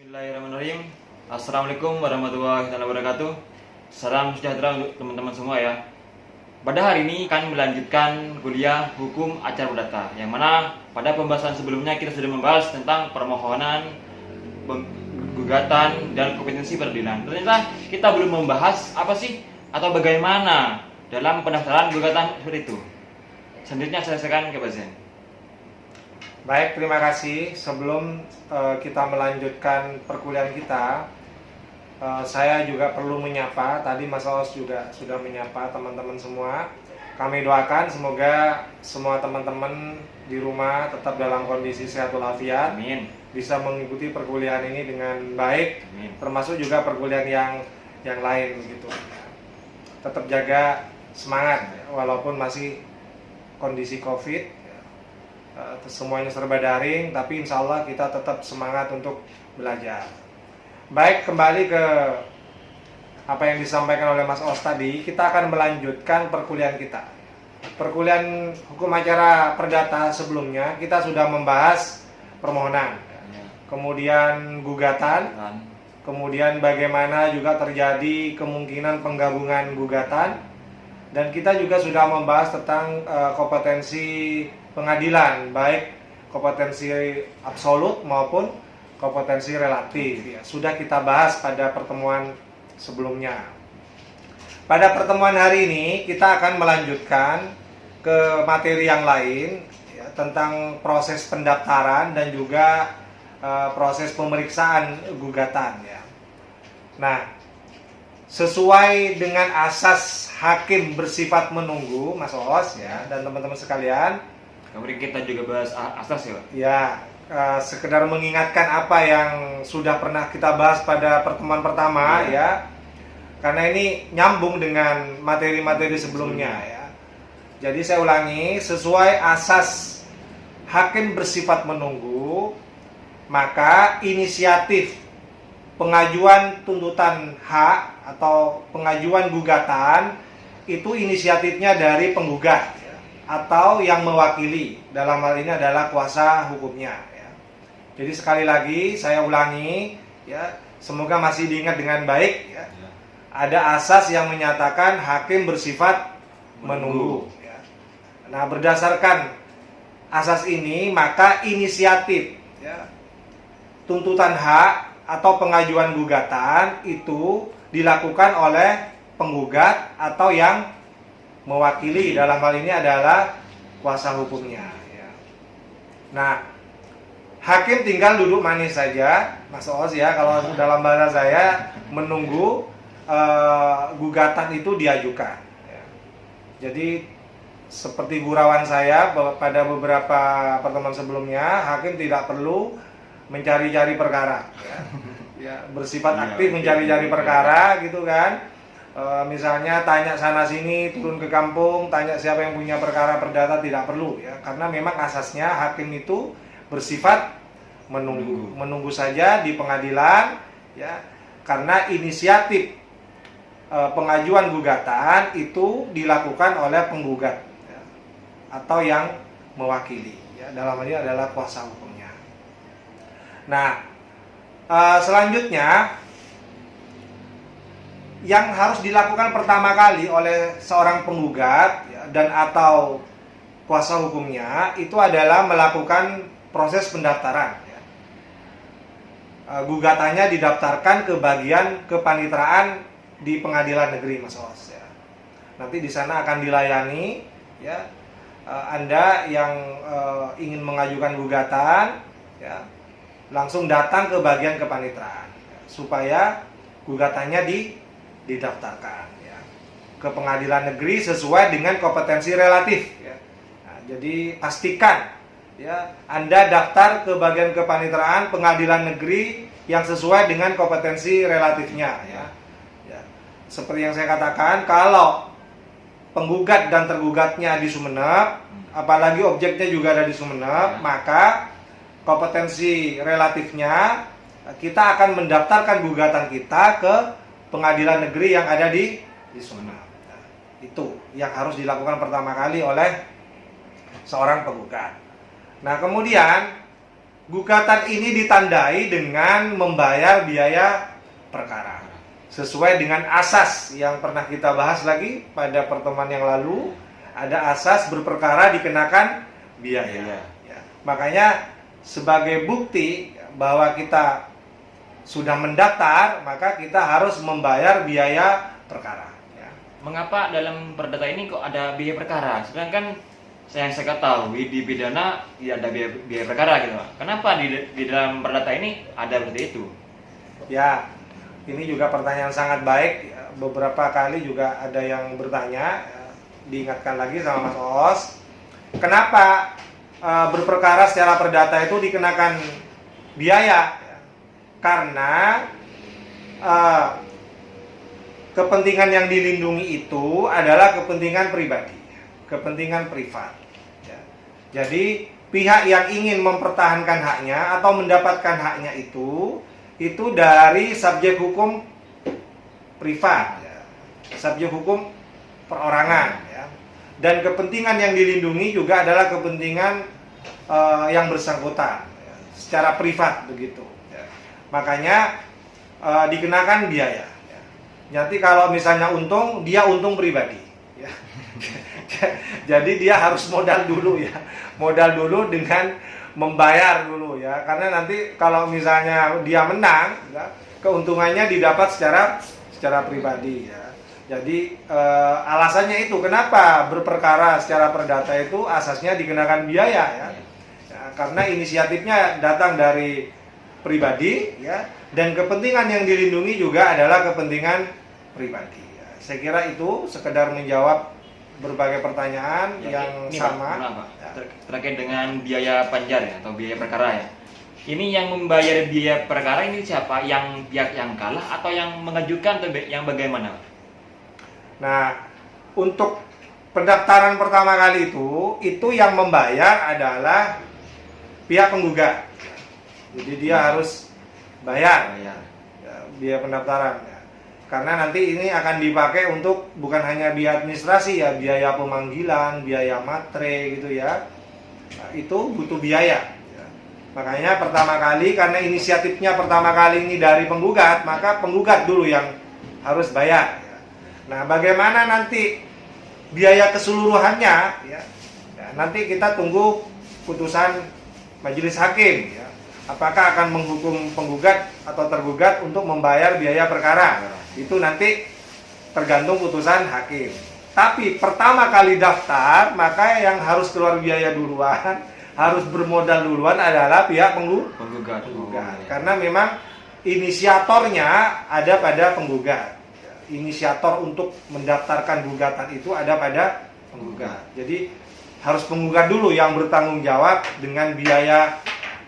Bismillahirrahmanirrahim. Assalamualaikum warahmatullahi wabarakatuh. Salam sejahtera untuk teman-teman semua ya. Pada hari ini kami melanjutkan kuliah Hukum Acara Perdata, yang mana pada pembahasan sebelumnya kita sudah membahas tentang permohonan, gugatan, dan kompetensi peradilan. Ternyata kita belum membahas apa sih atau bagaimana dalam pendaftaran gugatan seperti itu. Selanjutnya saya serahkan ke Pak Zen. Baik, terima kasih. Sebelum kita melanjutkan perkuliahan kita, saya juga perlu menyapa. Tadi Mas Os juga sudah menyapa teman-teman semua. Kami doakan semoga semua teman-teman di rumah tetap dalam kondisi sehat walafiat. Amin. Bisa mengikuti perkuliahan ini dengan baik. Amin. Termasuk juga perkuliahan yang lain gitu. Tetap jaga semangat walaupun masih kondisi Covid. Semuanya serba daring, tapi insya Allah kita tetap semangat untuk belajar. Baik, kembali ke apa yang disampaikan oleh Mas Os tadi, kita akan melanjutkan perkuliahan kita. Perkuliahan Hukum Acara Perdata sebelumnya kita sudah membahas permohonan, kemudian gugatan, kemudian bagaimana juga terjadi kemungkinan penggabungan gugatan, dan kita juga sudah membahas tentang kompetensi pengadilan, baik kompetensi absolut maupun kompetensi relatif ya. Sudah kita bahas pada pertemuan sebelumnya. Pada pertemuan hari ini kita akan melanjutkan ke materi yang lain ya, tentang proses pendaftaran dan juga proses pemeriksaan gugatan ya. Nah, sesuai dengan asas hakim bersifat menunggu, Mas Os ya, dan teman-teman sekalian, kemudian kita juga bahas asas ya. Ya, sekedar mengingatkan apa yang sudah pernah kita bahas pada pertemuan pertama ya. Karena ini nyambung dengan materi-materi sebelumnya ya. Jadi saya ulangi, sesuai asas hakim bersifat menunggu, maka inisiatif pengajuan tuntutan hak atau pengajuan gugatan itu inisiatifnya dari penggugat atau yang mewakili, dalam hal ini adalah kuasa hukumnya ya. Jadi sekali lagi saya ulangi ya, semoga masih diingat dengan baik ya. Ada asas yang menyatakan hakim bersifat menunggu ya. Nah, berdasarkan asas ini maka inisiatif ya, tuntutan hak atau pengajuan gugatan itu dilakukan oleh penggugat atau yang mewakili, dalam hal ini adalah kuasa hukumnya ya. Nah, hakim tinggal duduk manis saja, Mas Os ya, kalau dalam bahasa saya menunggu gugatan itu diajukan ya. Jadi seperti gurauan saya pada beberapa pertemuan sebelumnya, hakim tidak perlu mencari-cari perkara ya. Ya, bersifat aktif mencari-cari perkara gitu kan. Misalnya tanya sana sini, turun ke kampung, tanya siapa yang punya perkara perdata, tidak perlu ya, karena memang asasnya hakim itu bersifat menunggu saja di pengadilan ya, karena inisiatif pengajuan gugatan itu dilakukan oleh penggugat ya, atau yang mewakili ya, dalam hal ini adalah kuasa hukumnya. Nah, selanjutnya yang harus dilakukan pertama kali oleh seorang penggugat ya, dan atau kuasa hukumnya itu adalah melakukan proses pendaftaran ya. Gugatannya didaftarkan ke bagian kepanitraan di pengadilan negeri, Mas Os ya. Nanti di sana akan dilayani ya, Anda yang ingin mengajukan gugatan ya, langsung datang ke bagian kepanitraan ya, supaya gugatannya didaftarkan ya, ke pengadilan negeri sesuai dengan kompetensi relatif ya. Nah, jadi pastikan ya, Anda daftar ke bagian kepanitraan pengadilan negeri yang sesuai dengan kompetensi relatifnya ya. Ya. Seperti yang saya katakan, kalau penggugat dan tergugatnya di Sumeneb, apalagi objeknya juga ada di Sumeneb, maka kompetensi relatifnya kita akan mendaftarkan gugatan kita ke pengadilan negeri yang ada di Sumeneb. Nah, itu yang harus dilakukan pertama kali oleh seorang penggugat. Nah, kemudian gugatan ini ditandai dengan membayar biaya perkara sesuai dengan asas yang pernah kita bahas lagi pada pertemuan yang lalu. Ada asas berperkara dikenakan biaya. Ya. Makanya sebagai bukti bahwa kita sudah mendaftar, maka kita harus membayar biaya perkara. Ya. Mengapa dalam perdata ini kok ada biaya perkara? Sedangkan yang saya ketahui di pidana tidak ada biaya perkara gitu, Pak. Kenapa di dalam perdata ini ada seperti itu? Ya, ini juga pertanyaan sangat baik. Beberapa kali juga ada yang bertanya, diingatkan lagi sama Mas Os, kenapa berperkara secara perdata itu dikenakan biaya? Karena kepentingan yang dilindungi itu adalah kepentingan pribadi, kepentingan privat. Ya. Jadi pihak yang ingin mempertahankan haknya atau mendapatkan haknya itu dari subjek hukum privat, ya. Subjek hukum perorangan, ya. Dan kepentingan yang dilindungi juga adalah kepentingan yang bersangkutan, ya, secara privat begitu. Ya. Makanya dikenakan biaya. Ya. Nanti kalau misalnya untung, dia untung pribadi. Ya. Jadi dia harus modal dulu, ya, modal dulu dengan membayar dulu, ya, karena nanti kalau misalnya dia menang, ya, keuntungannya didapat secara pribadi, ya. Jadi alasannya itu kenapa berperkara secara perdata itu asasnya dikenakan biaya, ya, ya, karena inisiatifnya datang dari pribadi, ya, dan kepentingan yang dilindungi juga adalah kepentingan pribadi. Ya. Saya kira itu sekedar menjawab berbagai pertanyaan yang ini, sama. Pak, terkait dengan biaya panjar, ya, atau biaya perkara, ya. Ini yang membayar biaya perkara ini siapa? Yang pihak yang kalah atau yang mengajukan atau yang bagaimana? Nah, untuk pendaftaran pertama kali itu yang membayar adalah pihak penggugat. Jadi dia harus bayar, ya, biaya pendaftaran. Ya. Karena nanti ini akan dipakai untuk bukan hanya biaya administrasi, ya, biaya pemanggilan, biaya matre gitu, ya. Nah, itu butuh biaya. Ya. Makanya pertama kali, karena inisiatifnya pertama kali ini dari penggugat, maka penggugat dulu yang harus bayar. Ya. Nah, bagaimana nanti biaya keseluruhannya, ya, ya, nanti kita tunggu putusan majelis hakim, ya. Apakah akan menghukum penggugat atau tergugat untuk membayar biaya perkara? Itu nanti tergantung putusan hakim. Tapi pertama kali daftar, maka yang harus keluar biaya duluan, harus bermodal duluan adalah pihak penggugat. Karena memang inisiatornya ada pada penggugat. Inisiator untuk mendaftarkan gugatan itu ada pada penggugat. Jadi harus penggugat dulu yang bertanggung jawab dengan biaya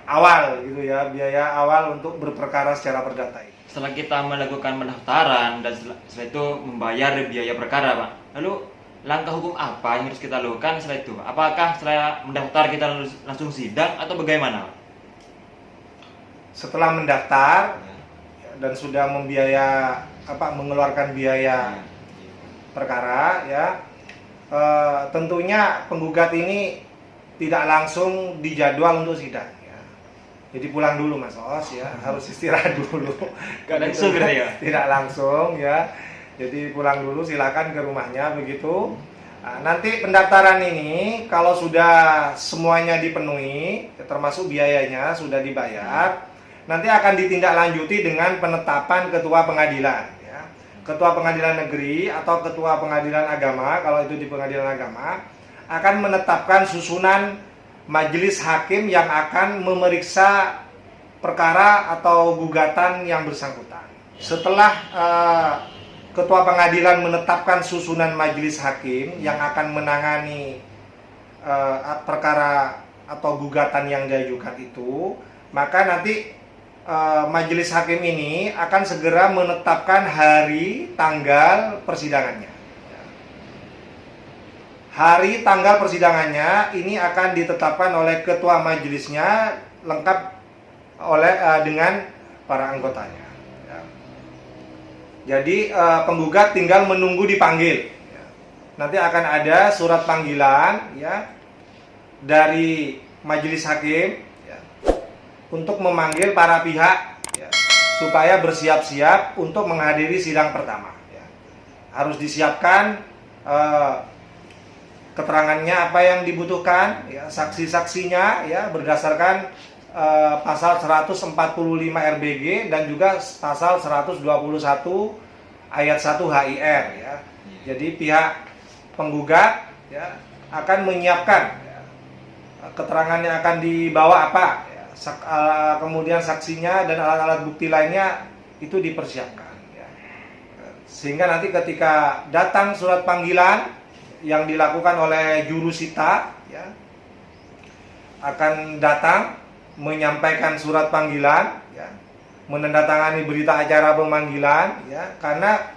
awal gitu, ya, biaya awal untuk berperkara secara perdata ini. Setelah kita melakukan pendaftaran dan setelah itu membayar biaya perkara, Pak, lalu langkah hukum apa yang harus kita lakukan setelah itu? Apakah setelah mendaftar kita langsung sidang atau bagaimana? Setelah mendaftar dan sudah mengeluarkan biaya perkara, ya, tentunya penggugat ini tidak langsung dijadwal untuk sidang. Jadi pulang dulu Mas Os, ya, harus istirahat dulu. Gak langsung gitu, ya? Tidak langsung, ya. Jadi pulang dulu, silakan ke rumahnya begitu. Nah, nanti pendaftaran ini kalau sudah semuanya dipenuhi, termasuk biayanya sudah dibayar, nanti akan ditindaklanjuti dengan penetapan ketua pengadilan, ya. Ketua pengadilan negeri atau ketua pengadilan agama, kalau itu di pengadilan agama, akan menetapkan susunan majelis hakim yang akan memeriksa perkara atau gugatan yang bersangkutan. Setelah ketua pengadilan menetapkan susunan majelis hakim yang akan menangani perkara atau gugatan yang diajukan itu, maka nanti majelis hakim ini akan segera menetapkan hari tanggal persidangannya. Hari tanggal persidangannya ini akan ditetapkan oleh ketua majelisnya lengkap dengan para anggotanya. Ya. Jadi penggugat tinggal menunggu dipanggil. Ya. Nanti akan ada surat panggilan, ya, dari majelis hakim, ya, untuk memanggil para pihak ya, supaya bersiap-siap untuk menghadiri sidang pertama. Ya. Harus disiapkan keterangannya apa yang dibutuhkan, ya, saksi-saksinya ya berdasarkan pasal 145 RBG dan juga pasal 121 ayat 1 HIR ya. Jadi pihak penggugat ya akan menyiapkan ya, keterangannya akan dibawa apa ya, kemudian saksinya dan alat-alat bukti lainnya itu dipersiapkan ya. Sehingga nanti ketika datang surat panggilan yang dilakukan oleh jurusita ya, akan datang menyampaikan surat panggilan ya, menandatangani berita acara pemanggilan ya, karena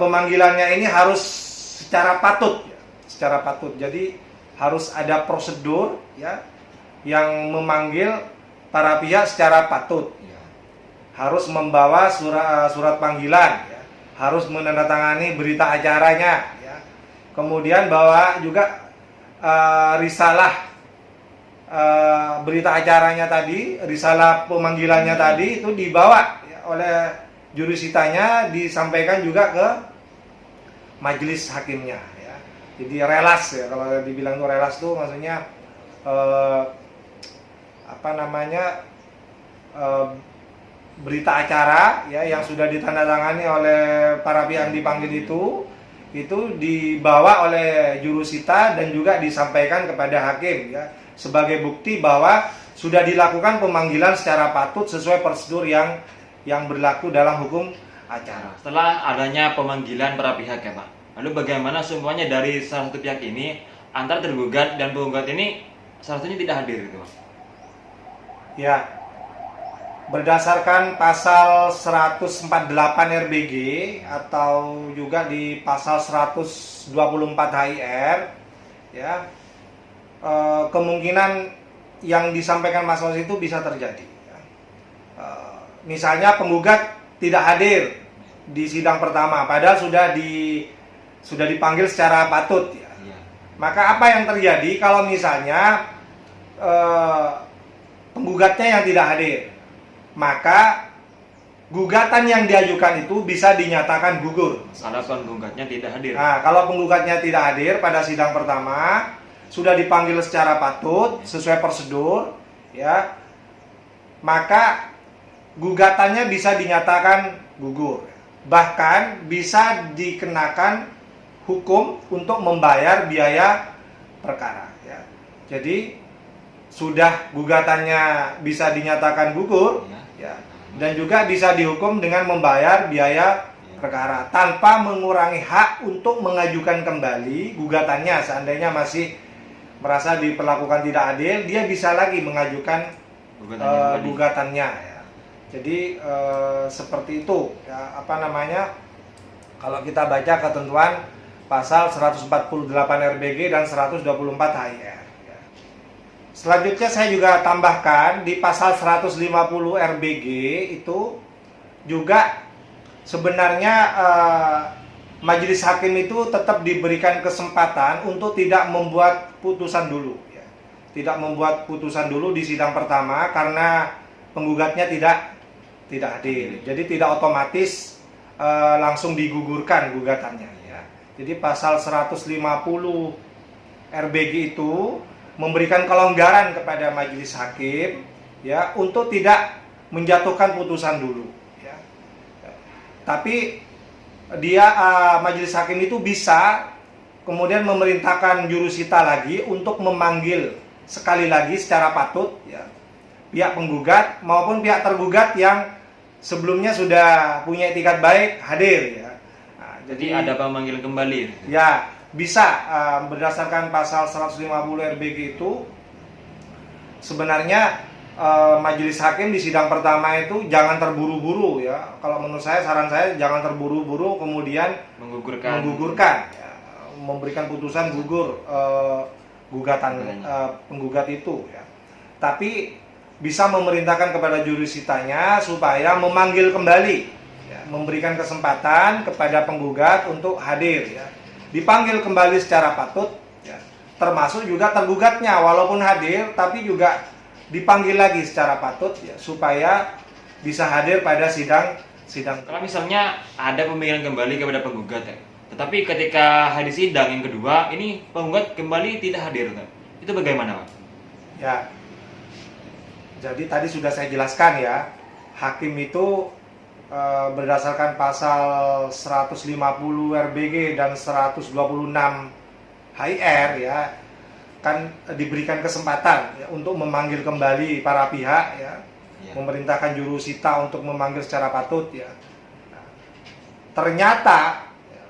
pemanggilannya ini harus secara patut ya, secara patut. Jadi harus ada prosedur ya yang memanggil para pihak secara patut ya. Harus membawa surat panggilan ya, harus menandatangani berita acaranya ya. Kemudian bawa juga risalah berita acaranya tadi, risalah pemanggilannya tadi itu dibawa ya, oleh jurusitanya, disampaikan juga ke majelis hakimnya ya. Jadi relas ya, kalau dibilang tuh relas tuh maksudnya berita acara ya yang sudah ditandatangani oleh para pihak yang dipanggil itu dibawa oleh jurusita dan juga disampaikan kepada hakim ya, sebagai bukti bahwa sudah dilakukan pemanggilan secara patut sesuai prosedur yang berlaku dalam hukum acara. Setelah adanya pemanggilan para pihak ya Pak, lalu bagaimana semuanya dari salah satu pihak ini antara tergugat dan penggugat ini salah satunya tidak hadir gitu Pak? Ya, berdasarkan pasal 148 RBG atau juga di pasal 124 HIR ya, kemungkinan yang disampaikan Mas Ros itu bisa terjadi ya. Misalnya penggugat tidak hadir di sidang pertama padahal sudah dipanggil secara patut ya. Maka apa yang terjadi kalau misalnya penggugatnya yang tidak hadir, maka gugatan yang diajukan itu bisa dinyatakan gugur. Kalau penggugatnya tidak hadir. Nah, kalau penggugatnya tidak hadir pada sidang pertama, sudah dipanggil secara patut sesuai prosedur ya, maka gugatannya bisa dinyatakan gugur, bahkan bisa dikenakan hukum untuk membayar biaya perkara ya. Jadi sudah gugatannya bisa dinyatakan gugur ya, dan juga bisa dihukum dengan membayar biaya perkara tanpa mengurangi hak untuk mengajukan kembali gugatannya. Seandainya masih merasa diperlakukan tidak adil, dia bisa lagi mengajukan gugatannya ya. Jadi seperti itu ya, kalau kita baca ketentuan pasal 148 RBG dan 124 HIR ya. Selanjutnya saya juga tambahkan di pasal 150 RBG itu juga sebenarnya majelis hakim itu tetap diberikan kesempatan untuk tidak membuat putusan dulu ya. Tidak membuat putusan dulu di sidang pertama karena penggugatnya tidak hadir. Jadi tidak otomatis langsung digugurkan gugatannya ya. Jadi pasal 150 RBG itu memberikan kelonggaran kepada majelis hakim ya untuk tidak menjatuhkan putusan dulu ya. Tapi dia majelis hakim itu bisa kemudian memerintahkan jurusita lagi untuk memanggil sekali lagi secara patut ya, pihak penggugat maupun pihak tergugat yang sebelumnya sudah punya etikat baik hadir ya. Nah, jadi ada pemanggilan kembali ya, bisa berdasarkan pasal 150 RBG itu sebenarnya majelis hakim di sidang pertama itu jangan terburu-buru ya. Kalau menurut saya, saran saya jangan terburu-buru kemudian menggugurkan ya, memberikan putusan gugur gugatan penggugat itu ya. Tapi bisa memerintahkan kepada jurusitanya supaya memanggil kembali ya, memberikan kesempatan kepada penggugat untuk hadir ya. Dipanggil kembali secara patut ya. Termasuk juga tergugatnya walaupun hadir tapi juga dipanggil lagi secara patut ya, supaya bisa hadir pada sidang. Kalau misalnya ada pemanggilan kembali kepada penggugat ya, tetapi ketika hadis sidang yang kedua ini penggugat kembali tidak hadir kan? Itu bagaimana Pak? Ya, jadi tadi sudah saya jelaskan ya, hakim itu berdasarkan pasal 150 RBG dan 126 HIR ya, kan diberikan kesempatan ya, untuk memanggil kembali para pihak ya, memerintahkan jurusita untuk memanggil secara patut ya. Nah, ternyata ya,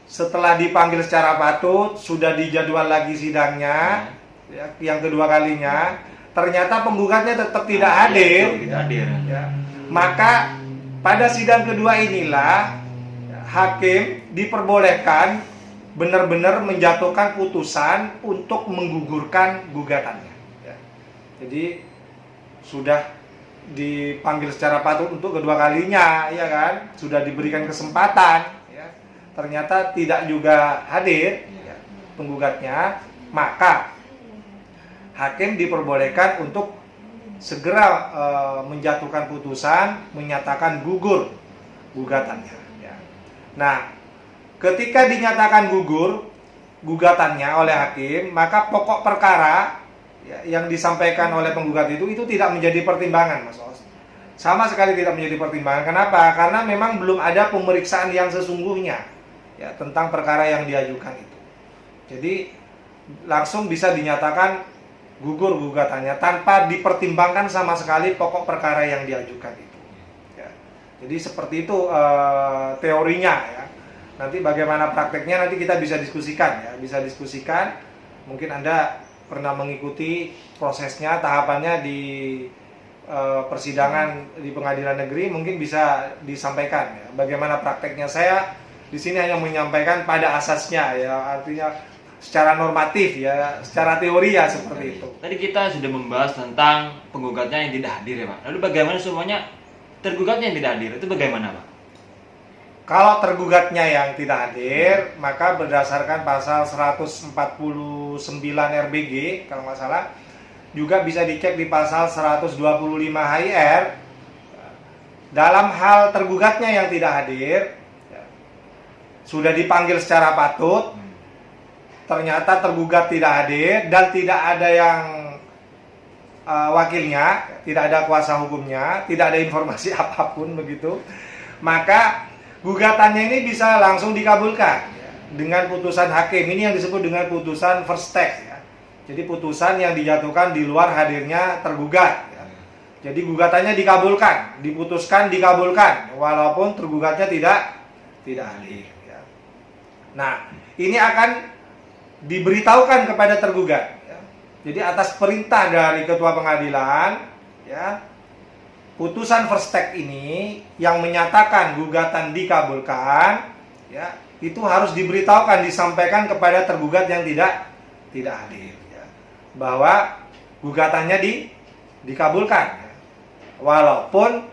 setelah dipanggil secara patut sudah dijadwal lagi sidangnya ya, yang kedua kalinya, ternyata penggugatnya tetap tidak hadir. Tidak hadir. Ya. Maka pada sidang kedua inilah hakim diperbolehkan benar-benar menjatuhkan putusan untuk menggugurkan gugatannya. Ya. Jadi sudah dipanggil secara patut untuk kedua kalinya, ya kan? Sudah diberikan kesempatan, ya. Ternyata tidak juga hadir ya, penggugatnya, maka hakim diperbolehkan untuk segera menjatuhkan putusan, menyatakan gugur gugatannya. Ya. Nah, ketika dinyatakan gugur gugatannya oleh hakim, maka pokok perkara ya, yang disampaikan oleh penggugat itu tidak menjadi pertimbangan, Mas Os. Sama sekali tidak menjadi pertimbangan. Kenapa? Karena memang belum ada pemeriksaan yang sesungguhnya ya, tentang perkara yang diajukan itu. Jadi langsung bisa dinyatakan gugur gugatannya tanpa dipertimbangkan sama sekali pokok perkara yang diajukan itu. Ya. Jadi seperti itu teorinya ya. Nanti bagaimana prakteknya nanti kita bisa diskusikan ya, bisa diskusikan. Mungkin Anda pernah mengikuti prosesnya, tahapannya di persidangan di pengadilan negeri, mungkin bisa disampaikan ya. Bagaimana prakteknya, saya di sini hanya menyampaikan pada asasnya ya, artinya secara normatif ya, secara teori ya seperti itu. Tadi kita sudah membahas tentang penggugatnya yang tidak hadir ya Pak. Lalu bagaimana semuanya tergugatnya yang tidak hadir? Itu bagaimana Pak? Kalau tergugatnya yang tidak hadir, maka berdasarkan pasal 149 RBG kalau nggak salah, juga bisa dicek di pasal 125 HIR. Dalam hal tergugatnya yang tidak hadir, ya, sudah dipanggil secara patut, ternyata tergugat tidak hadir dan tidak ada yang wakilnya, tidak ada kuasa hukumnya, tidak ada informasi apapun begitu, maka gugatannya ini bisa langsung dikabulkan ya, dengan putusan hakim. Ini yang disebut dengan putusan first take ya. Jadi putusan yang dijatuhkan di luar hadirnya tergugat ya. Jadi gugatannya dikabulkan, diputuskan dikabulkan walaupun tergugatnya tidak hadir ya. Nah, ini akan diberitahukan kepada tergugat ya. Jadi atas perintah dari ketua pengadilan ya, putusan first take ini yang menyatakan gugatan dikabulkan ya, itu harus diberitahukan, disampaikan kepada tergugat yang tidak hadir ya, bahwa gugatannya dikabulkan ya, walaupun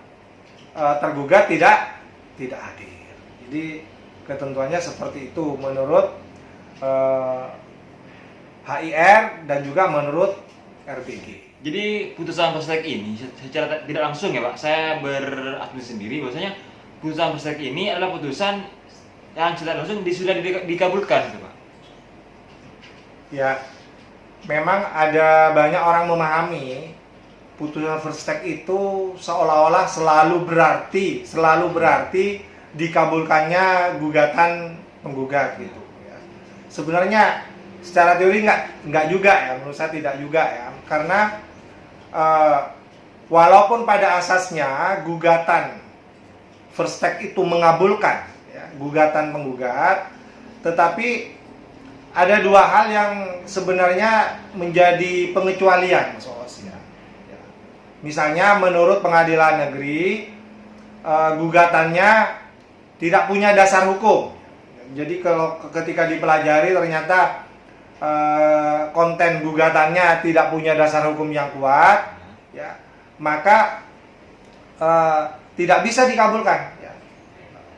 tergugat tidak hadir. Jadi ketentuannya seperti itu menurut HIR dan juga menurut RBG. Jadi putusan first take ini secara tidak langsung ya Pak, saya berasumsi sendiri bahwasanya putusan first take ini adalah putusan yang secara langsung sudah dikabulkan gitu Pak. Ya, memang ada banyak orang memahami putusan first take itu seolah-olah selalu berarti dikabulkannya gugatan penggugat gitu. Sebenarnya secara teori nggak juga ya, menurut saya tidak juga ya, karena walaupun pada asasnya gugatan first take itu mengabulkan ya, gugatan penggugat, tetapi ada dua hal yang sebenarnya menjadi pengecualian ya. Misalnya menurut pengadilan negeri gugatannya tidak punya dasar hukum. Jadi kalau ketika dipelajari ternyata konten gugatannya tidak punya dasar hukum yang kuat, ya, maka tidak bisa dikabulkan. Ya.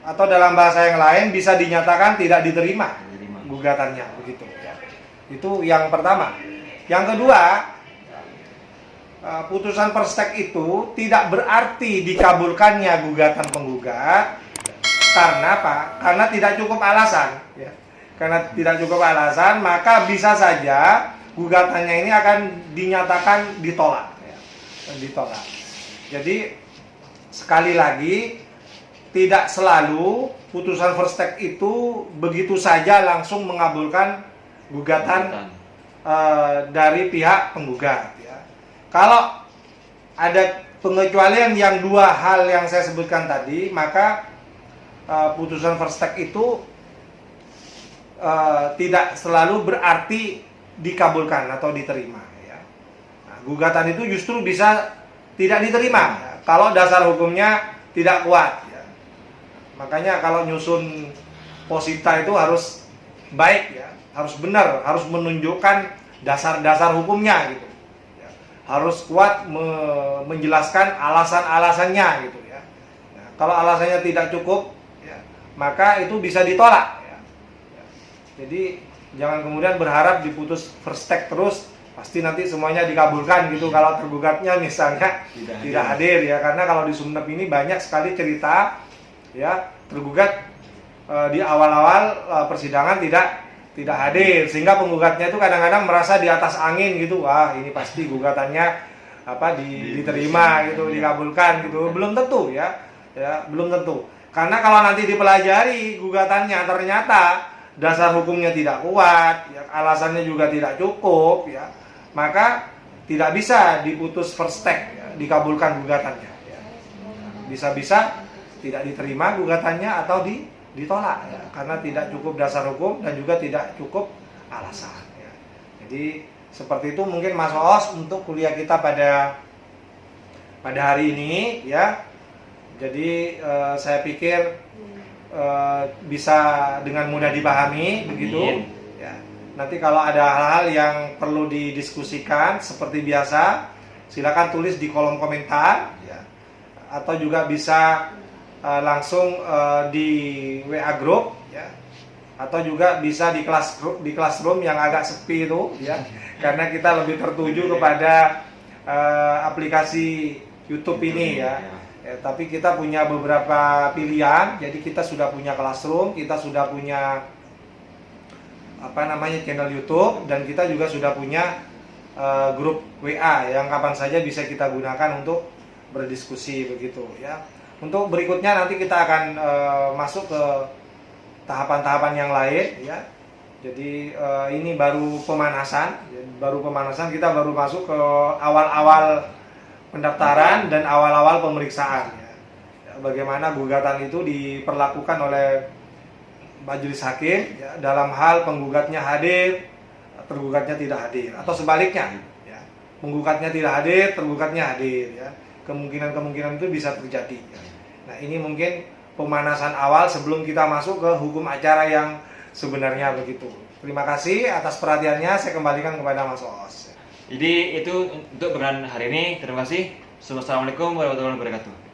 Atau dalam bahasa yang lain bisa dinyatakan tidak diterima gugatannya, begitu. Ya. Itu yang pertama. Yang kedua, putusan perstek itu tidak berarti dikabulkannya gugatan penggugat. Karena apa? Karena tidak cukup alasan. Ya. Karena tidak cukup alasan, maka bisa saja gugatannya ini akan dinyatakan ditolak. Ya. Ditolak. Jadi sekali lagi, tidak selalu putusan perstek itu begitu saja langsung mengabulkan gugatan dari pihak penggugat. Ya. Kalau ada pengecualian yang dua hal yang saya sebutkan tadi, maka putusan perstek itu tidak selalu berarti dikabulkan atau diterima. Ya. Nah, gugatan itu justru bisa tidak diterima ya, kalau dasar hukumnya tidak kuat. Ya. Makanya kalau nyusun posita itu harus baik, ya, harus benar, harus menunjukkan dasar-dasar hukumnya gitu. Ya. Harus kuat menjelaskan alasan-alasannya gitu ya. Nah, kalau alasannya tidak cukup, maka itu bisa ditolak. Ya. Ya. Jadi jangan kemudian berharap diputus perstek terus pasti nanti semuanya dikabulkan gitu. Kalau tergugatnya misalnya tidak hadir ya, karena kalau di Sumeneb ini banyak sekali cerita ya tergugat di awal-awal persidangan tidak hadir, sehingga penggugatnya itu kadang-kadang merasa di atas angin gitu. Wah, ini pasti gugatannya diterima gitu, dikabulkan gitu. Belum tentu ya. Ya, belum tentu. Karena kalau nanti dipelajari gugatannya ternyata dasar hukumnya tidak kuat, ya, alasannya juga tidak cukup, ya, maka tidak bisa diputus perstek, ya, dikabulkan gugatannya. Ya. Bisa-bisa tidak diterima gugatannya atau ditolak, ya, karena tidak cukup dasar hukum dan juga tidak cukup alasan. Ya. Jadi seperti itu mungkin Mas Oos untuk kuliah kita pada hari ini, ya. Jadi saya pikir bisa dengan mudah dipahami begitu. Ya. Nanti kalau ada hal-hal yang perlu didiskusikan seperti biasa, silakan tulis di kolom komentar, ya. Atau juga bisa langsung di WA group, ya. Atau juga bisa di classroom yang agak sepi itu, ya. Karena kita lebih tertuju kepada aplikasi YouTube ini, ya. Ya, tapi kita punya beberapa pilihan. Jadi kita sudah punya Classroom, kita sudah punya channel YouTube, dan kita juga sudah punya grup WA yang kapan saja bisa kita gunakan untuk berdiskusi begitu ya. Untuk berikutnya nanti kita akan masuk ke tahapan-tahapan yang lain ya. Jadi ini baru pemanasan, kita baru masuk ke awal-awal pendaftaran dan awal-awal pemeriksaan. Ya. Bagaimana gugatan itu diperlakukan oleh majelis hakim ya, dalam hal penggugatnya hadir, tergugatnya tidak hadir, atau sebaliknya. Ya. Penggugatnya tidak hadir, tergugatnya hadir. Ya. Kemungkinan-kemungkinan itu bisa terjadi. Ya. Nah, ini mungkin pemanasan awal sebelum kita masuk ke hukum acara yang sebenarnya begitu. Terima kasih atas perhatiannya. Saya kembalikan kepada Mas Oos. Jadi itu untuk perkenalan hari ini. Terima kasih. Assalamualaikum warahmatullahi wabarakatuh.